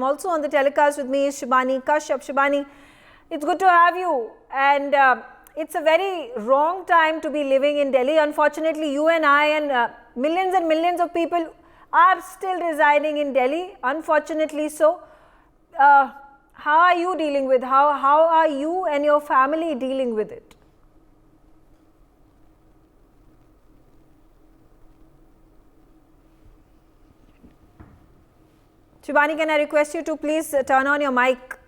Also on the telecast with me is Shibani, Kashyap. Shibani, it's good to have you, and it's a very wrong time to be living in Delhi. Unfortunately, you and I and millions of people are still residing in Delhi, unfortunately so. How are you dealing with, how are you and your family dealing with it? Shibani, can I request you to please turn on your mic?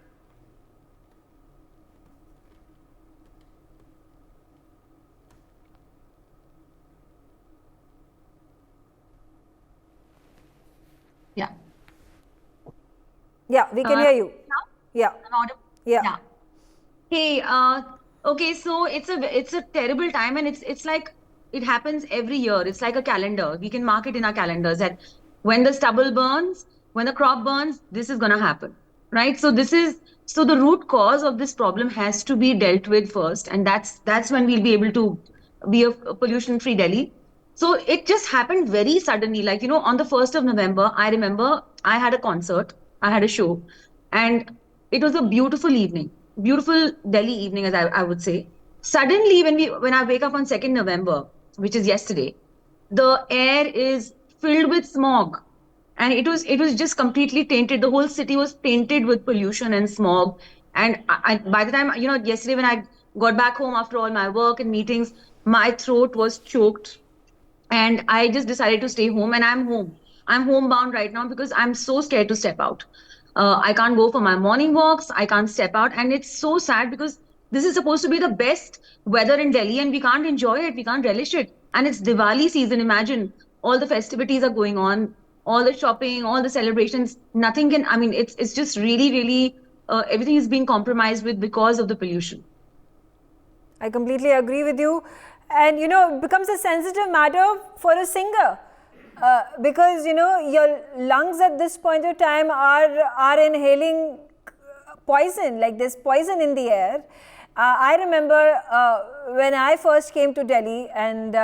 Yeah. Yeah, we can hear you. Now? Yeah. I'm audible? Yeah. Hey, okay, so it's a terrible time, and it's like it happens every year. It's like a calendar. We can mark it in our calendars that when the stubble burns, when the crop burns, this is gonna happen, right? So the root cause of this problem has to be dealt with first, and that's when we'll be able to be a pollution-free Delhi. So it just happened very suddenly. Like, on the 1st of November, I remember I had a concert, I had a show, and it was a beautiful evening, beautiful Delhi evening, as I would say. Suddenly, when I wake up on 2nd November, which is yesterday, the air is filled with smog, and it was just completely tainted. The whole city was tainted with pollution and smog. And by the time, yesterday when I got back home after all my work and meetings, my throat was choked, and I just decided to stay home, and I'm homebound right now because I'm so scared to step out. I can't go for my morning walks, I can't step out, and it's so sad because this is supposed to be the best weather in Delhi, and we can't enjoy it, we can't relish it. And it's Diwali season. Imagine, all the festivities are going on, all the shopping, all the celebrations. Nothing can, I mean, it's just really everything is being compromised with because of the pollution. I completely agree with you. And it becomes a sensitive matter for a singer because your lungs at this point of time are inhaling poison, like there's poison in the air. I remember when I first came to Delhi, and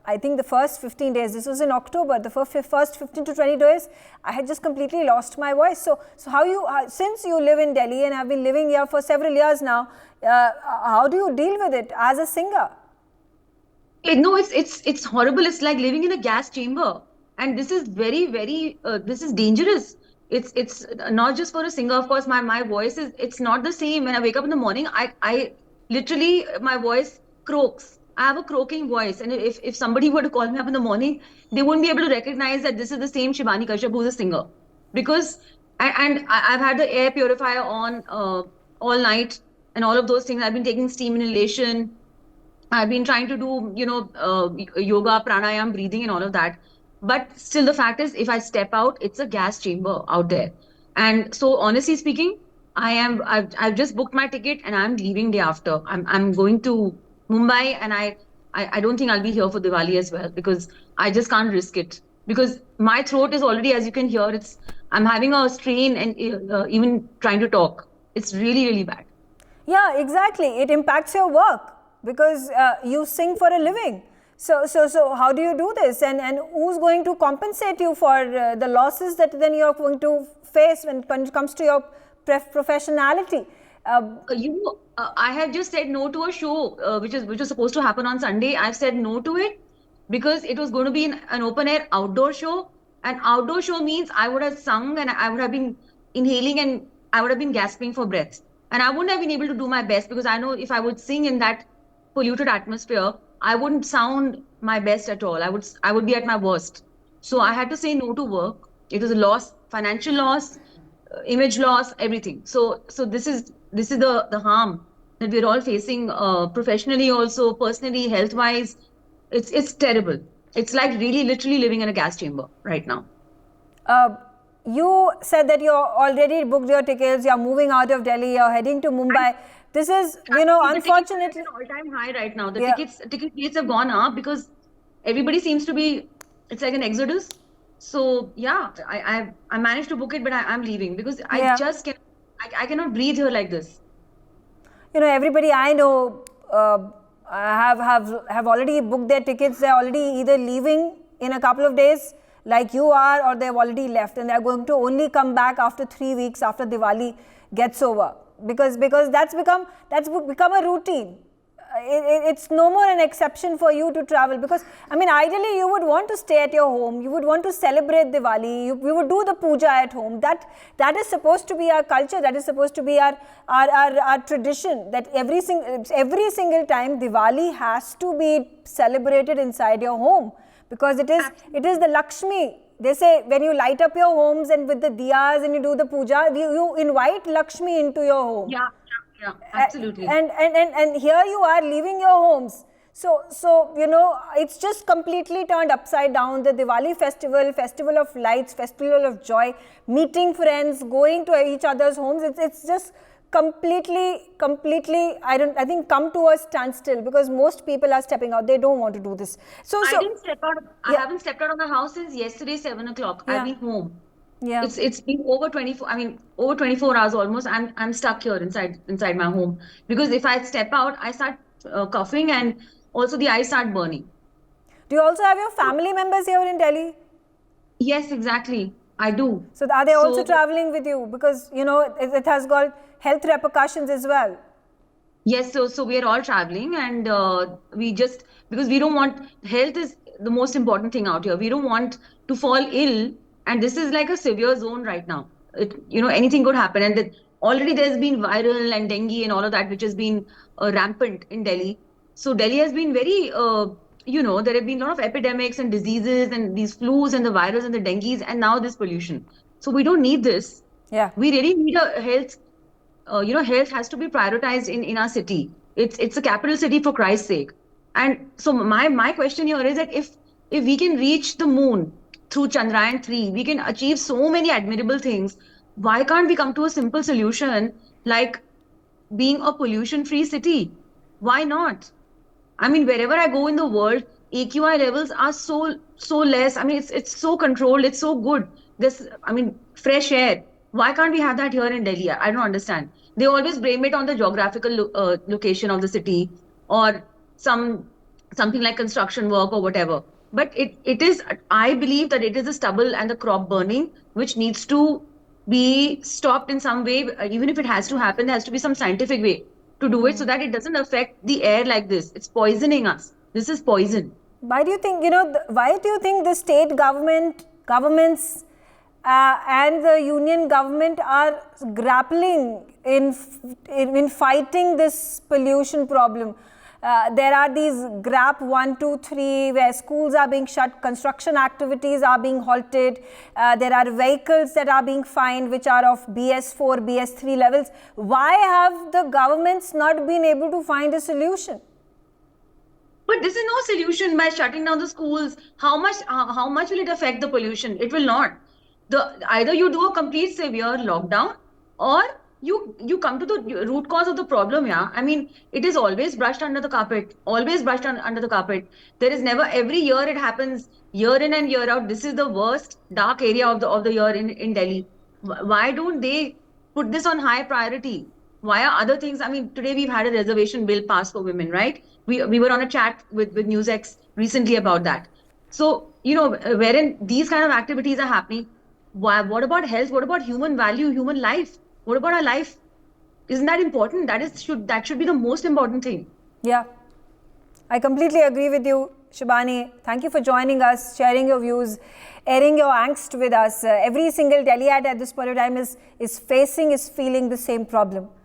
I think the first 15 days, this was in October, the first 15 to 20 days, I had just completely lost my voice. So how you, since you live in Delhi and have been living here for several years now, how do you deal with it as a singer? No, it's horrible. It's like living in a gas chamber, and this is very this is dangerous. It's not just for a singer. Of course, my voice it's not the same. When I wake up in the morning, I literally, my voice croaks. I have a croaking voice, and if somebody were to call me up in the morning, they wouldn't be able to recognize that this is the same Shibani Kashyap who's a singer, because I've had the air purifier on all night and all of those things. I've been taking steam inhalation. I've been trying to do, yoga, pranayam, breathing, and all of that. But still, the fact is, if I step out, it's a gas chamber out there. And so, honestly speaking, I've just booked my ticket and I'm leaving day after. I'm going to Mumbai, and I don't think I'll be here for Diwali as well, because I just can't risk it. Because my throat is already, as you can hear, I'm having a strain, and even trying to talk. It's really bad. Yeah, exactly. It impacts your work because you sing for a living. So how do you do this? And who's going to compensate you for the losses that then you're going to face when it comes to your professionality? I have just said no to a show which was supposed to happen on Sunday. I've said no to it because it was going to be an open air outdoor show. An outdoor show means I would have sung, and I would have been inhaling, and I would have been gasping for breath. And I wouldn't have been able to do my best, because I know if I would sing in that polluted atmosphere, I wouldn't sound my best at all. I would be at my worst. So I had to say no to work. It was a loss, financial loss, image loss, everything. So this is the harm that we're all facing, professionally, also personally, health wise. It's terrible. It's like really literally living in a gas chamber right now. You said that you already booked your tickets, you're moving out of Delhi, you're heading to Mumbai. This is, unfortunately, all-time high right now. The ticket rates have gone up because everybody seems to be, it's like an exodus. So yeah, I managed to book it, but I'm leaving because I just can't, I cannot breathe here like this. Everybody I know have already booked their tickets. They're already either leaving in a couple of days like you are, or they've already left and they're going to only come back after 3 weeks after Diwali gets over, because that's become a routine. It's no more an exception for you to travel, because I mean, ideally you would want to stay at your home, you would want to celebrate Diwali, we would do the puja at home. That is supposed to be our culture, that is supposed to be our tradition, that every single time Diwali has to be celebrated inside your home, because it is the Lakshmi. They say when you light up your homes and with the diyas and you do the puja, you invite Lakshmi into your home. Yeah, absolutely. And here you are leaving your homes. So it's just completely turned upside down. The Diwali festival of lights, festival of joy, meeting friends, going to each other's homes. It's just completely, I think, come to a standstill, because most people are stepping out. They don't want to do this. I didn't step out. I haven't stepped out of the house since yesterday, 7 o'clock. I've been home. Yeah. It's been over 24 hours almost. I'm stuck here inside my home, because if I step out, I start coughing, and also the eyes start burning. Do you also have your family members here in Delhi? Yes, exactly. I do. So are they also traveling with you? Because it has got health repercussions as well. Yes, so we are all traveling, and because we don't want, health is the most important thing out here. We don't want to fall ill, and this is like a severe zone right now. Anything could happen, and already there's been viral and dengue and all of that, which has been rampant in Delhi. So Delhi has been very, there have been a lot of epidemics and diseases and these flus and the virus and the dengues, and now this pollution. So we don't need this. Yeah. We really need a health. Health has to be prioritized in our city. It's a capital city, for Christ's sake. And so my question here is that if we can reach the moon through Chandrayaan-3, we can achieve so many admirable things. Why can't we come to a simple solution like being a pollution-free city? Why not? I mean, wherever I go in the world, AQI levels are so less. I mean, it's so controlled. It's so good. Fresh air. Why can't we have that here in Delhi? I don't understand. They always blame it on the geographical location of the city, or something like construction work or whatever. But it is, I believe that it is the stubble and the crop burning which needs to be stopped in some way. Even if it has to happen, there has to be some scientific way to do it, so that it doesn't affect the air like this. It's poisoning us. This is poison. Why do you think, why do you think the state governments and the union government are grappling in fighting this pollution problem? There are these GRAP 1, 2, 3 where schools are being shut, construction activities are being halted, there are vehicles that are being fined which are of BS4, BS3 levels. Why have the governments not been able to find a solution? But this is no solution by shutting down the schools. How much will it affect the pollution? It will not. Either you do a complete severe lockdown, or you come to the root cause of the problem. I mean, it is always brushed under the carpet. Under the carpet. There is never, every year it happens, year in and year out. This is the worst dark area of the year in Delhi. Why don't they put this on high priority? Why are other things? I mean, today we've had a reservation bill passed for women, right? We were on a chat with NewsX recently about that. So, wherein these kind of activities are happening, what about health? What about human value, human life? What about our life? Isn't that important? That should be the most important thing. Yeah, I completely agree with you, Shibani. Thank you for joining us, sharing your views, airing your angst with us. Every single Delhiite at this point of time is feeling the same problem.